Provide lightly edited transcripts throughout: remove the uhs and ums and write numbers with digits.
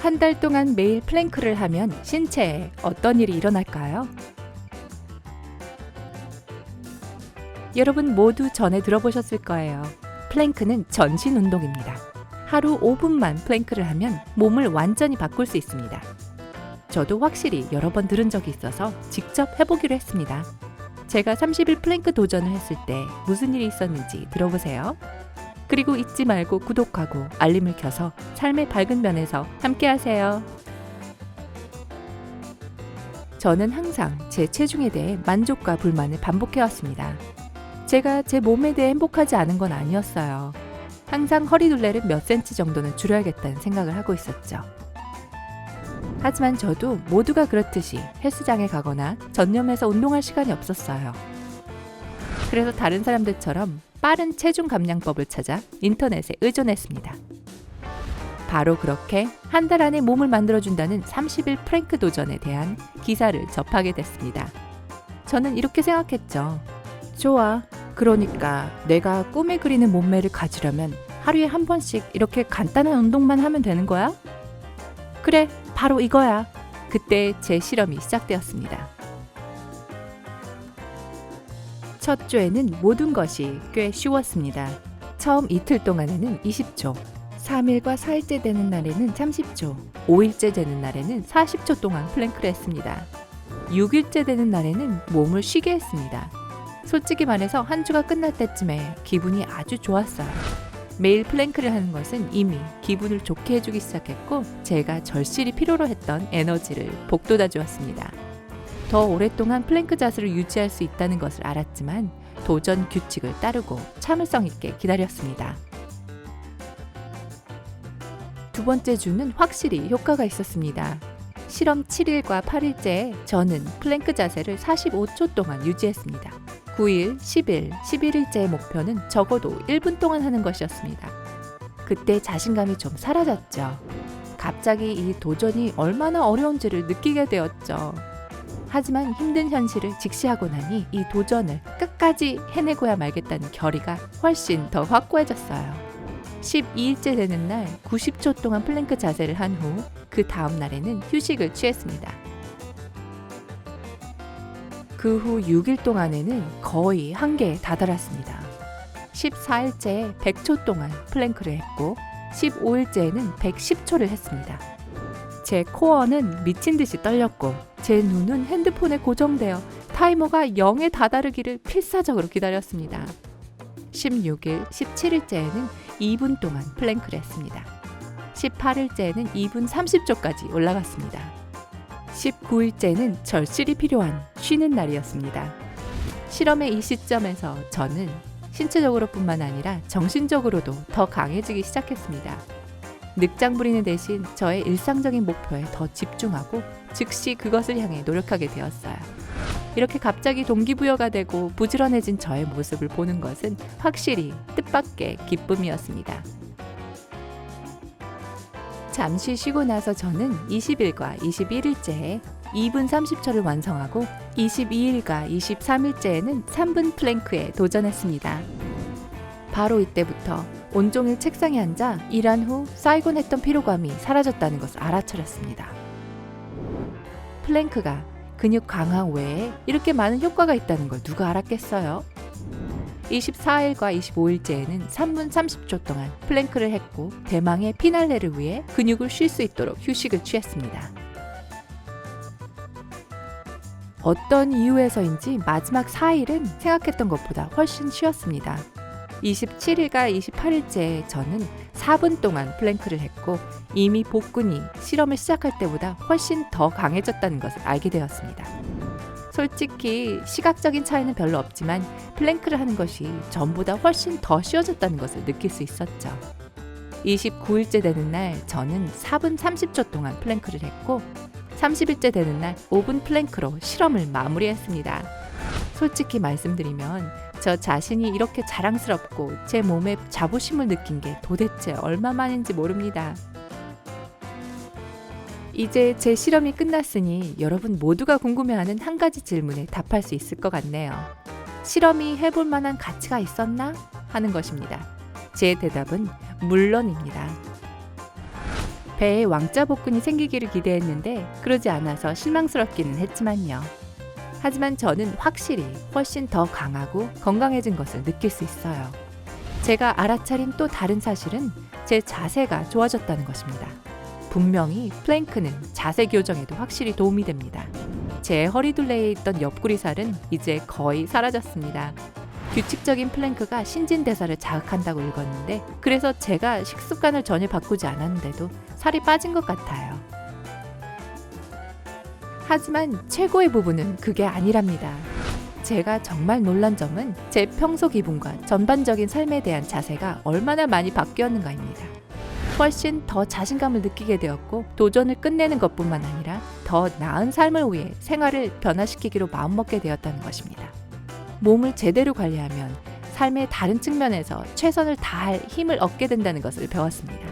한 달 동안 매일 플랭크를 하면 신체에 어떤 일이 일어날까요? 여러분 모두 전에 들어보셨을 거예요. 플랭크는 전신 운동입니다. 하루 5분만 플랭크를 하면 몸을 완전히 바꿀 수 있습니다. 저도 확실히 여러 번 들은 적이 있어서 직접 해보기로 했습니다. 제가 30일 플랭크 도전을 했을 때 무슨 일이 있었는지 들어보세요. 그리고 잊지 말고 구독하고 알림을 켜서 삶의 밝은 면에서 함께 하세요. 저는 항상 제 체중에 대해 만족과 불만을 반복해왔습니다. 제가 제 몸에 대해 행복하지 않은 건 아니었어요. 항상 허리둘레를 몇 센치 정도는 줄여야겠다는 생각을 하고 있었죠. 하지만 저도 모두가 그렇듯이 헬스장에 가거나 전념해서 운동할 시간이 없었어요. 그래서 다른 사람들처럼 빠른 체중 감량법을 찾아 인터넷에 의존했습니다. 바로 그렇게 한 달 안에 몸을 만들어준다는 30일 플랭크 도전에 대한 기사를 접하게 됐습니다. 저는 이렇게 생각했죠. 좋아. 그러니까 내가 꿈에 그리는 몸매를 가지려면 하루에 한 번씩 이렇게 간단한 운동만 하면 되는 거야? 그래, 바로 이거야. 그때 제 실험이 시작되었습니다. 첫 주에는 모든 것이 꽤 쉬웠습니다. 처음 이틀 동안에는 20초, 3일과 4일째 되는 날에는 30초, 5일째 되는 날에는 40초 동안 플랭크를 했습니다. 6일째 되는 날에는 몸을 쉬게 했습니다. 솔직히 말해서 한 주가 끝날 때쯤에 기분이 아주 좋았어요. 매일 플랭크를 하는 것은 이미 기분을 좋게 해주기 시작했고 제가 절실히 필요로 했던 에너지를 복돋아 주었습니다. 더 오랫동안 플랭크 자세를 유지할 수 있다는 것을 알았지만 도전 규칙을 따르고 참을성 있게 기다렸습니다. 두 번째 주는 확실히 효과가 있었습니다. 실험 7일과 8일째에 저는 플랭크 자세를 45초 동안 유지했습니다. 9일, 10일, 11일째의 목표는 적어도 1분 동안 하는 것이었습니다. 그때 자신감이 좀 사라졌죠. 갑자기 이 도전이 얼마나 어려운지를 느끼게 되었죠. 하지만 힘든 현실을 직시하고 나니 이 도전을 끝까지 해내고야 말겠다는 결의가 훨씬 더 확고해졌어요. 12일째 되는 날 90초 동안 플랭크 자세를 한 후 그 다음 날에는 휴식을 취했습니다. 그 후 6일 동안에는 거의 한계에 다다랐습니다. 14일째에 100초 동안 플랭크를 했고 15일째에는 110초를 했습니다. 제 코어는 미친 듯이 떨렸고 제 눈은 핸드폰에 고정되어 타이머가 0에 다다르기를 필사적으로 기다렸습니다. 16일, 17일째에는 2분 동안 플랭크를 했습니다. 18일째에는 2분 30초까지 올라갔습니다. 19일째는 절실히 필요한 쉬는 날이었습니다. 실험의 이 시점에서 저는 신체적으로 뿐만 아니라 정신적으로도 더 강해지기 시작했습니다. 늑장 부리는 대신 저의 일상적인 목표에 더 집중하고 즉시 그것을 향해 노력하게 되었어요. 이렇게 갑자기 동기부여가 되고 부지런해진 저의 모습을 보는 것은 확실히 뜻밖의 기쁨이었습니다. 잠시 쉬고 나서 저는 20일과 21일째에 2분 30초를 완성하고 22일과 23일째에는 3분 플랭크에 도전했습니다. 바로 이때부터 온종일 책상에 앉아 일한 후 쌓이곤 했던 피로감이 사라졌다는 것을 알아차렸습니다. 플랭크가 근육 강화 외에 이렇게 많은 효과가 있다는 걸 누가 알았겠어요? 24일과 25일째에는 3분 30초 동안 플랭크를 했고 대망의 피날레를 위해 근육을 쉴 수 있도록 휴식을 취했습니다. 어떤 이유에서인지 마지막 4일은 생각했던 것보다 훨씬 쉬웠습니다. 27일과 28일째에 저는 4분 동안 플랭크를 했고 이미 복근이 실험을 시작할 때보다 훨씬 더 강해졌다는 것을 알게 되었습니다. 솔직히 시각적인 차이는 별로 없지만 플랭크를 하는 것이 전보다 훨씬 더 쉬워졌다는 것을 느낄 수 있었죠. 29일째 되는 날 저는 4분 30초 동안 플랭크를 했고 30일째 되는 날 5분 플랭크로 실험을 마무리했습니다. 솔직히 말씀드리면 저 자신이 이렇게 자랑스럽고 제 몸에 자부심을 느낀 게 도대체 얼마만인지 모릅니다. 이제 제 실험이 끝났으니 여러분 모두가 궁금해하는 한 가지 질문에 답할 수 있을 것 같네요. 실험이 해볼 만한 가치가 있었나? 하는 것입니다. 제 대답은 물론입니다. 배에 왕자 복근이 생기기를 기대했는데 그러지 않아서 실망스럽기는 했지만요. 하지만 저는 확실히 훨씬 더 강하고 건강해진 것을 느낄 수 있어요. 제가 알아차린 또 다른 사실은 제 자세가 좋아졌다는 것입니다. 분명히 플랭크는 자세 교정에도 확실히 도움이 됩니다. 제 허리둘레에 있던 옆구리 살은 이제 거의 사라졌습니다. 규칙적인 플랭크가 신진대사를 자극한다고 읽었는데 그래서 제가 식습관을 전혀 바꾸지 않았는데도 살이 빠진 것 같아요. 하지만 최고의 부분은 그게 아니랍니다. 제가 정말 놀란 점은 제 평소 기분과 전반적인 삶에 대한 자세가 얼마나 많이 바뀌었는가입니다. 훨씬 더 자신감을 느끼게 되었고 도전을 끝내는 것뿐만 아니라 더 나은 삶을 위해 생활을 변화시키기로 마음먹게 되었다는 것입니다. 몸을 제대로 관리하면 삶의 다른 측면에서 최선을 다할 힘을 얻게 된다는 것을 배웠습니다.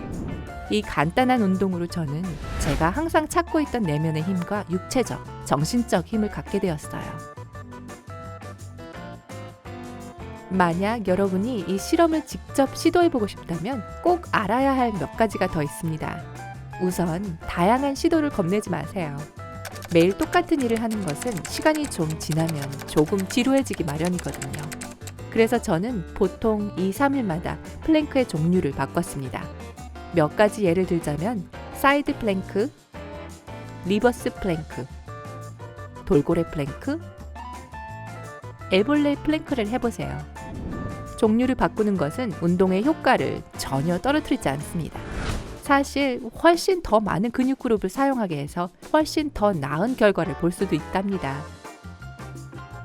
이 간단한 운동으로 저는 제가 항상 찾고 있던 내면의 힘과 육체적, 정신적 힘을 갖게 되었어요. 만약 여러분이 이 실험을 직접 시도해보고 싶다면 꼭 알아야 할 몇 가지가 더 있습니다. 우선 다양한 시도를 겁내지 마세요. 매일 똑같은 일을 하는 것은 시간이 좀 지나면 조금 지루해지기 마련이거든요. 그래서 저는 보통 2, 3일마다 플랭크의 종류를 바꿨습니다. 몇 가지 예를 들자면 사이드 플랭크, 리버스 플랭크, 돌고래 플랭크, 애벌레 플랭크를 해보세요. 종류를 바꾸는 것은 운동의 효과를 전혀 떨어뜨리지 않습니다. 사실 훨씬 더 많은 근육 그룹을 사용하게 해서 훨씬 더 나은 결과를 볼 수도 있답니다.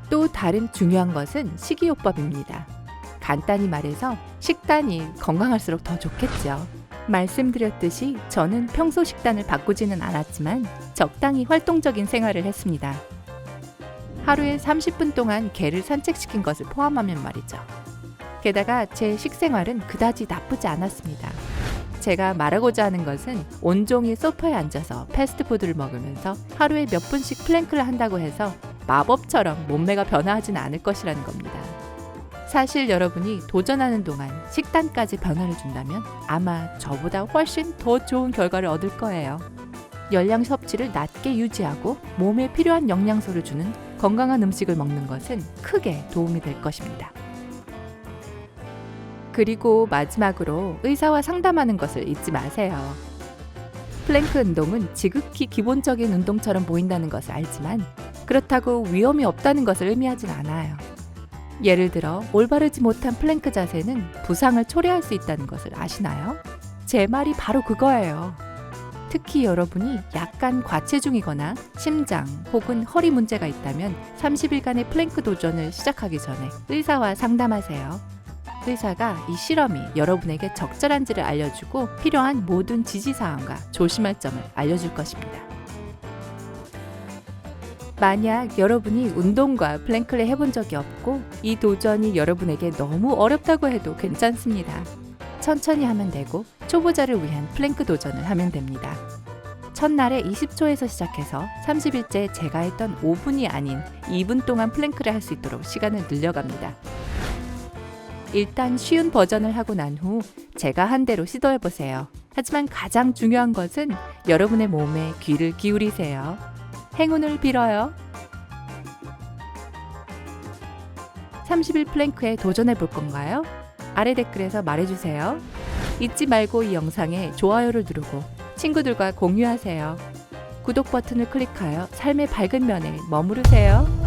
또 다른 중요한 것은 식이요법입니다. 간단히 말해서 식단이 건강할수록 더 좋겠죠. 말씀드렸듯이 저는 평소 식단을 바꾸지는 않았지만 적당히 활동적인 생활을 했습니다. 하루에 30분 동안 개를 산책시킨 것을 포함하면 말이죠. 게다가 제 식생활은 그다지 나쁘지 않았습니다. 제가 말하고자 하는 것은 온종일 소파에 앉아서 패스트푸드를 먹으면서 하루에 몇 분씩 플랭크를 한다고 해서 마법처럼 몸매가 변화하진 않을 것이라는 겁니다. 사실 여러분이 도전하는 동안 식단까지 변화를 준다면 아마 저보다 훨씬 더 좋은 결과를 얻을 거예요. 열량 섭취를 낮게 유지하고 몸에 필요한 영양소를 주는 건강한 음식을 먹는 것은 크게 도움이 될 것입니다. 그리고 마지막으로 의사와 상담하는 것을 잊지 마세요. 플랭크 운동은 지극히 기본적인 운동처럼 보인다는 것을 알지만 그렇다고 위험이 없다는 것을 의미하진 않아요. 예를 들어 올바르지 못한 플랭크 자세는 부상을 초래할 수 있다는 것을 아시나요? 제 말이 바로 그거예요. 특히 여러분이 약간 과체중이거나 심장 혹은 허리 문제가 있다면 30일간의 플랭크 도전을 시작하기 전에 의사와 상담하세요. 의사가 이 실험이 여러분에게 적절한지를 알려주고 필요한 모든 지시사항과 조심할 점을 알려줄 것입니다. 만약 여러분이 운동과 플랭크를 해본 적이 없고 이 도전이 여러분에게 너무 어렵다고 해도 괜찮습니다. 천천히 하면 되고 초보자를 위한 플랭크 도전을 하면 됩니다. 첫날에 20초에서 시작해서 30일째 제가 했던 5분이 아닌 2분 동안 플랭크를 할 수 있도록 시간을 늘려갑니다. 일단 쉬운 버전을 하고 난 후 제가 한 대로 시도해보세요. 하지만 가장 중요한 것은 여러분의 몸에 귀를 기울이세요. 행운을 빌어요. 30일 플랭크에 도전해볼 건가요? 아래 댓글에서 말해주세요. 잊지 말고 이 영상에 좋아요를 누르고 친구들과 공유하세요. 구독 버튼을 클릭하여 삶의 밝은 면에 머무르세요.